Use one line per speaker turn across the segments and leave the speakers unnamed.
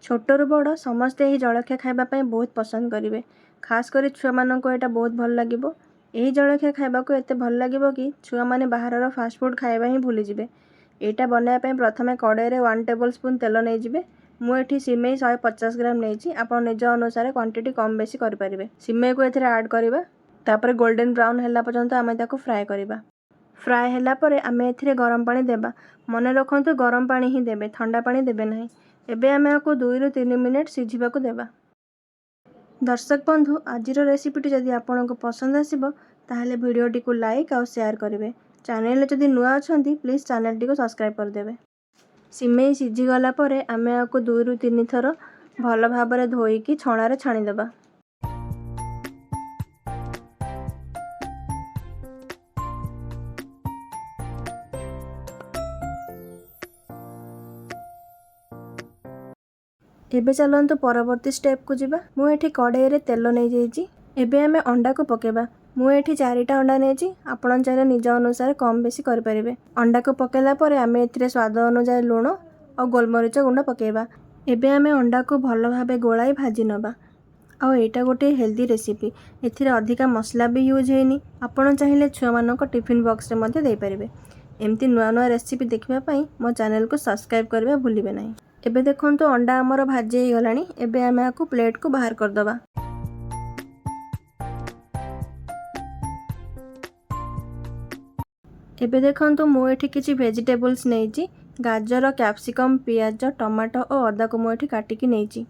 छोटरू बड़ समस्ते यही जलखिया खाइबा बहुत पसंद करेंगे। खास कर छुआ मानक एटा बहुत भल लगे। यही जलखिया खाइबा को एते भल लगे कि छुआ माने बाहर फास्टफुड खाइबा ही भूली जिवे। एटा बनाइबा प्रथमे कड़ाई रे 1 टेबल स्पून तेल नहीं जिवे। मुझे सिमेई 150 ग्राम नहीं आप निज अनुसार क्वांटिटी कम बेसी करें। सिमेई को एथिरे ऐड करवा तापर गोल्डन ब्राउन है पर्यंत आम ताको फ्राए करवा। फ्राए है आम ए गरम पानी देबा। मन रखु गरम पानी ही देबे, ठंडा पानी देबे नहीं। एबे आमे आपको 2 ରୁ 3 मिनिट सिझिबाकू देबा। दर्शक बंधु आज रेसिपीटी जदि आपको पसंद आसिबो ताहले वीडियोटी को लाइक और शेयर करेंगे। चैनल जदि नुआ अछंती प्लीज चैनल को सब्सक्राइब कर देबे। सिमेई सिझी गला परे आमे आपको 2 ରୁ 3 थर भल भाबरे धोईकी छणारे छाणी देबा। एबे चलंतु परवर्ती स्टेप को जिबा। मुझे कड़ाई रे तेल नहीं जाइए। एबे आमे अंडा को पकेबा। मुझे 4टा अंडा नहीं आपण चाहे निज अनुसार कम बेसी करें। अंडा को पकेला परे आमे एथिरे स्वाद अनुसार लुण और गोलमरीच गुंड पकेबा। एबे आमे अंडा को भल भाबे गोलाई भाजी नबा। और एटा गोटे हेल्दी रेसिपी। एथिरे अधिका मसला भी यूज हेनी। आपण चाहिले छुआ मानक टिफिन बॉक्स रे मध्ये देई परिबे। एमती नुआ नुआ रेसिपी देखिबा पई मो चैनल को सब्सक्राइब करबा भूलिबे नहीं। एबे देखंतु अंडा हमर भाजी ही गलानी। एबे आमे आकु प्लेट को बाहर कर दबा। एबे देखंतु मु एठी किछि वेजिटेबल्स नेइची। गाजर, कैप्सिकम, पियाज, टमाटो और अदा को मु एठी काटिकी नेइची।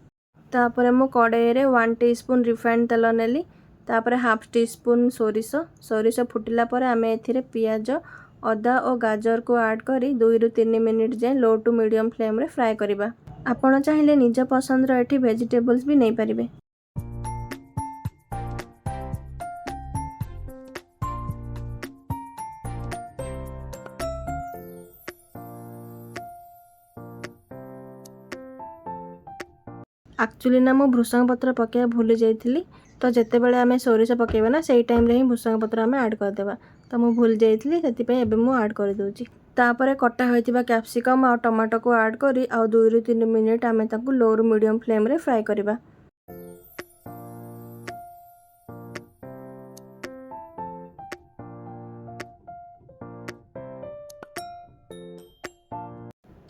तापरे मु कड़ाई रे 1 टीस्पून रिफाइंड तेल नेली। तापरे हाफ टीस्पून सोरिष फुटिला परे आमे एथिरे पियाज, अदा और गाजर को ऐड करी 2 ରୁ 3 मिनिट जाए लो टू मीडियम फ्लेम रे फ्राए करिबा। आपण चाहिले निज पसंद रो एठी वेजिटेबल्स भी नहीं परिबे। एक्चुअली ना मो भृषंग पत्र पकेया भूली जाइथिली। तो जेते बेले आमे सोरिष पकेबा ना सेही टाइम रे ही भृषंग पत्र आमे ऐड कर देबा। तो मु भूल जाइथिली सेति पे एबे मु ऐड कर दोची। तापरे कटा होइतिबा कैप्सिकम और टमाटो को ऐड करी आ 2 ରୁ 3 मिनिट आमे ताकू लो रू मीडियम फ्लेम रे फ्राई करिबा।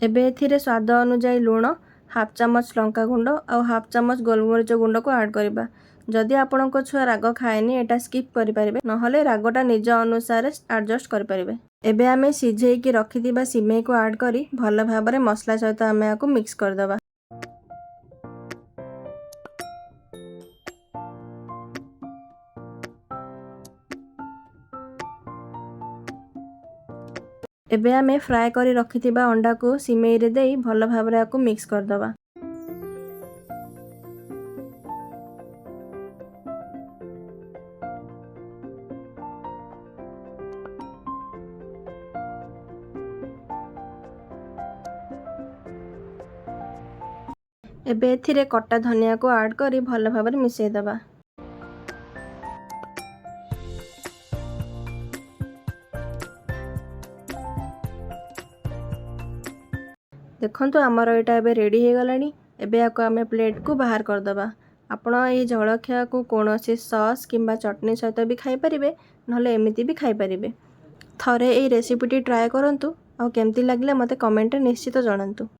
एबे एथिरे स्वाद अनुसार लुण, हाफ चामच लंका गुंड और हाफ चामच गोलमरीच गुंड को ऐड करिबा। जदि आपणको छुआ राग खाएनी एटा स्किप करि परिबे, नहले रागटा निज अनुसार एडजस्ट करि परिबे। एबे आमे सिझेइकी रखिथिबा सिमेई को ऐड करी भल भाबरे मसला सहित आमे आको मिक्स कर दबा। एबे आमे फ्राए करी रखिथिबा अंडा को सिमेई रे देई भल भाबरे आको मिक्स कर दबा। एबे एथिरे कटा धनिया को ऐड करी भल भाबरे मिसई दबा। देखंतु आमर एटा एबे रेडी हे गलानी। एबे आको आमे प्लेट को बाहर कर दबा। आपण ए जलखिया को कोनोसी सॉस किंबा चटनी सहित भी खाई परिबे, नहले एमिति भी खाई परिबे। थरे ए रेसिपीटी ट्राए करंतु और केमती लागले मते कमेंट रे निश्चित जणांतु।